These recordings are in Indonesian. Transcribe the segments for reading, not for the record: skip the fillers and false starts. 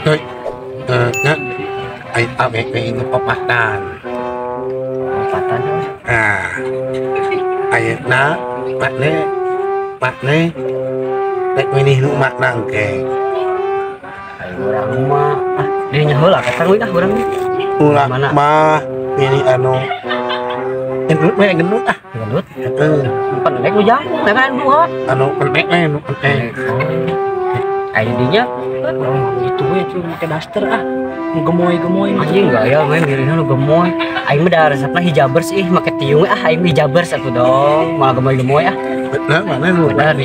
Thôi, nhá, tao về nó có bát đàn. Patah. Nah, mak ne, nek ini lu mak nangke. Orang mah dia nyaheula ka tarwi dah urang. Ulah mah ini gendut we gendut ah. Gendut. Pendek lu jang, tekan dua. Pendek we pendek. Dinya Itu ya cuma pakai daster ah. Gemoy-gemoy anjing enggak ya main dirinya lu gemoy. Aing mah da resepna hijabers make tiung aing hijabers atuh dong. Malah gemoy-gemoy Bener mana lu? Bener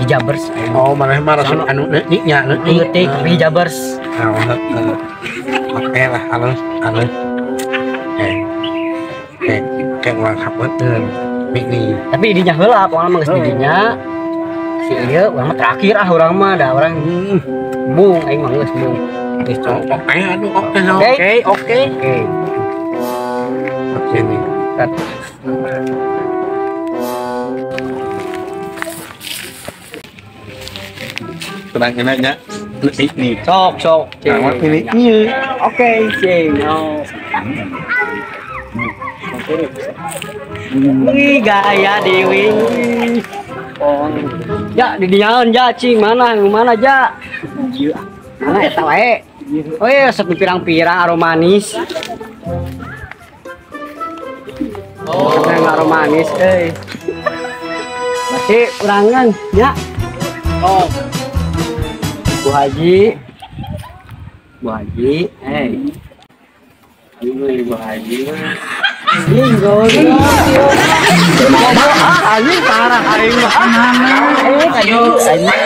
hijabers. Oh, mana resep nya Ngetik hijabers. Oke lah, halus. Kayak orang kapet ini. Tapi dinya heula pokona mah geus didinya. Si ieu urang mah terakhir urang mah da urang bung aing mah geus bung. Oke nih. Tenangin aja. Ini Sok. ini. Oke, cing. Wih, gaya Dewi. Ya, didiaun ja, cing. Mana ja? Mana eta wae? Oh iya, resep pirang-pirang aromanis. Aromanis, Berarti urangan, ya. Bu Haji, Bu Haji. Anjing parah aing mah. Kayu